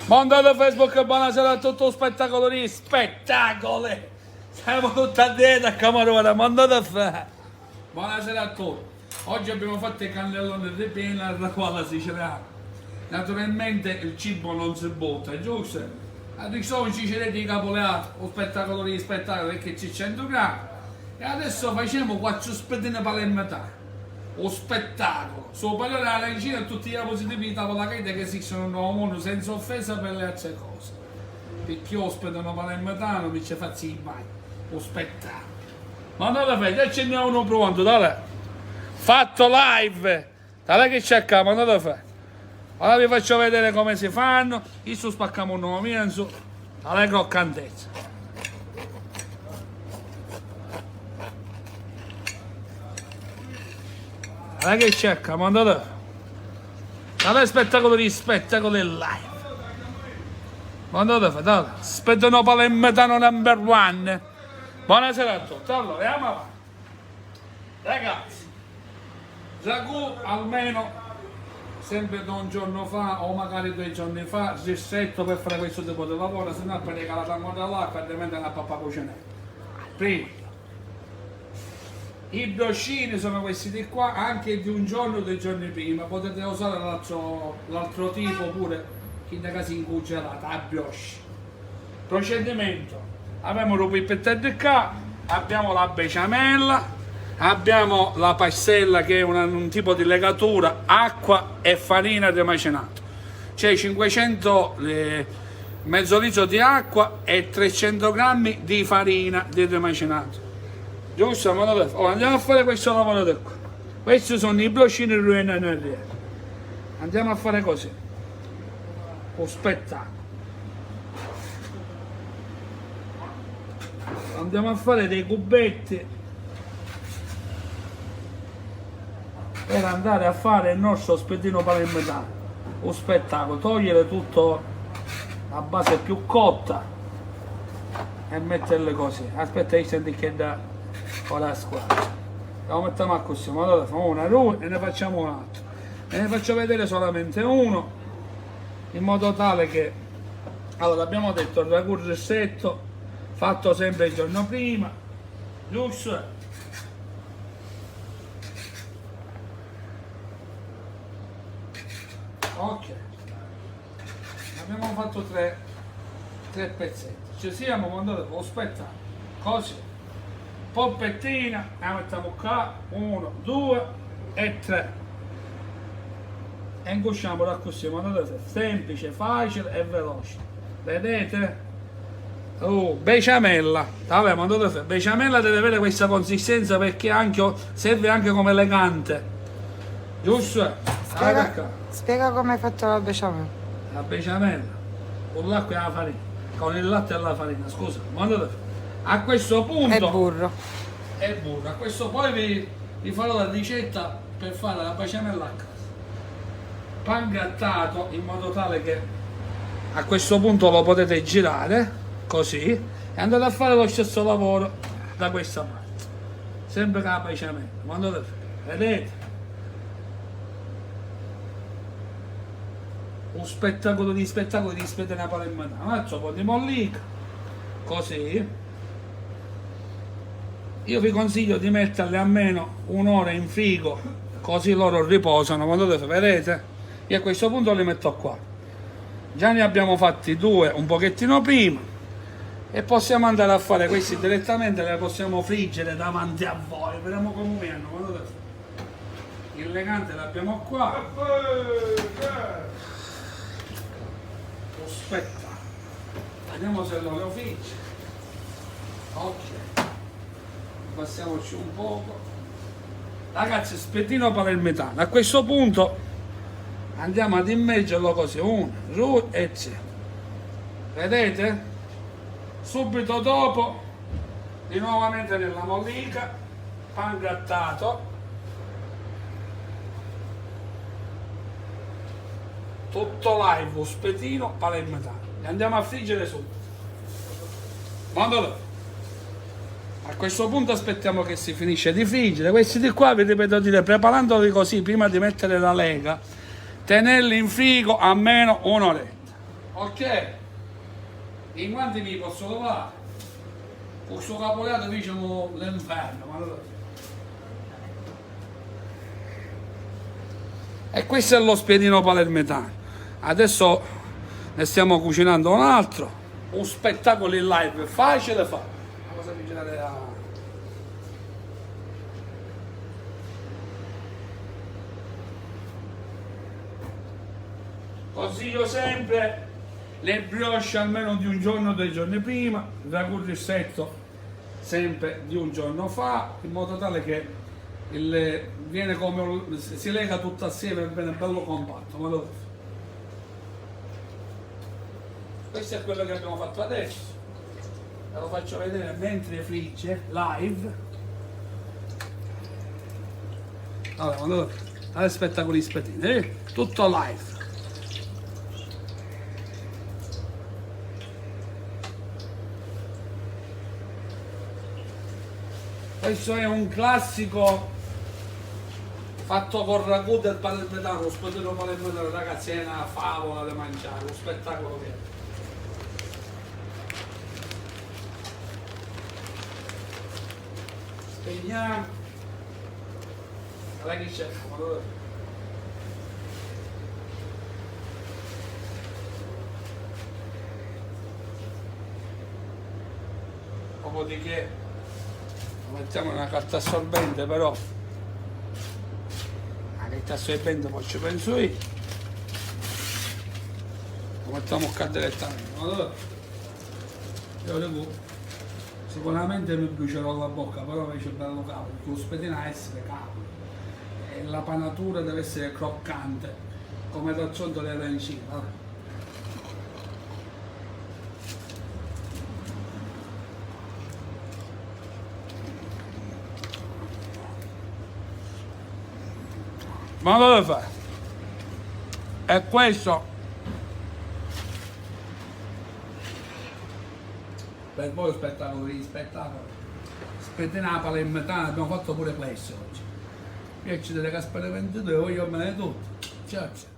Mondo da Facebook, buonasera a tutto spettacolo di spettacoli. Siamo tutti a dieta, camarone, mondo da fare. Buonasera a tutti. Oggi abbiamo fatto i cannelloni ripieni al ragù alla siciliana. Naturalmente il cibo non si butta, giusto? Adesso in Sicilia di capoleato, o spettacolo di spettacolo perché c'è 100 grammi. E adesso facciamo 4 spettine palermitane. O spettacolo, superiore alla regina e tutti i positivi di tavola che esistono nel mondo senza offesa per le altre cose. Perché ospitano palermitano, mi ci faccio mai. O spettacolo. Ma andate a fare, ce n'è uno pronto, dai. Fatto live. Dai che c'è qua, ma andate a fare. Ora vi faccio vedere come si fanno. Adesso spacchiamo un nuovo mienzo. Alla croccantezza. Dai che c'è, comandate. Dai spettacolo di spettacoli live. Mandate, dai. Aspettano palermitano number one. Buonasera a tutti. Allora, andiamo avanti. Ragazzi, ragù almeno sempre da un giorno fa o magari 2 giorni fa, ristretto per fare questo tipo di lavoro, se no appena la tangola all'acqua e diventa una pappa cucinetta. Prima. I briochini sono questi di qua, anche di un giorno o 2 giorni prima, potete usare l'altro tipo pure, in casi incongelata, a brioche. Procedimento, abbiamo il pippetto di qua, abbiamo la besciamella, abbiamo la pastella che è un tipo di legatura, acqua e farina di macinato. C'è 500 mezzo litro di acqua e 300 grammi di farina di macinato. Giusto, andiamo a fare questo lavoro di qua. Questi sono i briochini ruinaneri. Andiamo a fare così. Un spettacolo. Andiamo a fare dei cubetti per andare a fare il nostro spettino palermitano. Un spettacolo. Togliere tutto la base più cotta e metterle così. Aspetta, senti che da ora squadra. Lo mettiamo a così, ma allora facciamo una e ne facciamo un altro. E ne faccio vedere solamente uno, in modo tale che, allora abbiamo detto il ragù ristretto, fatto sempre il giorno prima, giusto? Ok. Abbiamo fatto tre pezzetti. Ci siamo quando aspetta, così. Poppettina, la mettiamo qua, 1, 2 e 3 e ingusciamo da così, semplice, facile e veloce, vedete? Besciamella, vabbè, besciamella deve avere questa consistenza perché serve anche come elegante, giusto? Spiega come hai fatto la besciamella. La besciamella con l'acqua e la farina, con il latte e la farina, scusa, a questo punto e burro. E burro. A questo poi vi farò la ricetta per fare la besciamella a casa. Pan grattato in modo tale che a questo punto lo potete girare così e andate a fare lo stesso lavoro da questa parte. Sempre con la besciamella. Vedete? Un spettacolo di spettine palermitane. Un po' di mollica. Così. Io vi consiglio di metterle almeno un'ora in frigo, così loro riposano. Quando vedete? Io a questo punto li metto qua. Già ne abbiamo fatti 2 un pochettino prima e possiamo andare a fare questi direttamente, le possiamo friggere davanti a voi. Vediamo come viene. Il legante l'abbiamo qua. Aspetta, vediamo se lo frigge. Ok. Passiamoci un poco. Ragazzi, spettino palermitano. A questo punto andiamo ad immergerlo così, 1, 2 e 3. Vedete? Subito dopo di nuovamente nella mollica, pan grattato, tutto live, spettino palermitano. E andiamo a friggere subito. Mandalo. A questo punto aspettiamo che si finisce di friggere. Questi di qua vi ripeto dire, preparandoli così prima di mettere la lega, tenerli in frigo almeno un'oretta. Ok, in quanti mi posso lavare? Questo caporeato diciamo l'inferno, ma allora... E questo è lo spiedino palermitano. Adesso ne stiamo cucinando un altro, un spettacolo in live, facile fa. La cosa di girare a... Consiglio sempre le brioche almeno di un giorno o 2 giorni prima, il ragù ristretto sempre di un giorno fa, in modo tale che viene come si lega tutto assieme, bene bello compatto. Ma questo è quello che abbiamo fatto adesso, ve lo faccio vedere mentre frigge live. Allora, spettacoli spettini, tutto live. Questo è un classico fatto con ragù del palermitano, lo spiedino palermitano, ragazzi, è una favola da mangiare, lo spettacolo che è. Spegniamo. Guarda che c'è, dopodiché mettiamo una carta assorbente, però la carta assorbente poi ci penso io, lo mettiamo qua direttamente. Allora io dico, sicuramente mi brucerò la bocca, però invece è bello cavolo, perché lo spiedino deve essere cavolo e la panatura deve essere croccante come d'altronde le arancine. Allora. Ma dove fai? E questo per voi spettacolo, spettinare palermitana, abbiamo fatto pure questo oggi. Io ci delle caspere 22, io me ne tutto. Ciao ciao.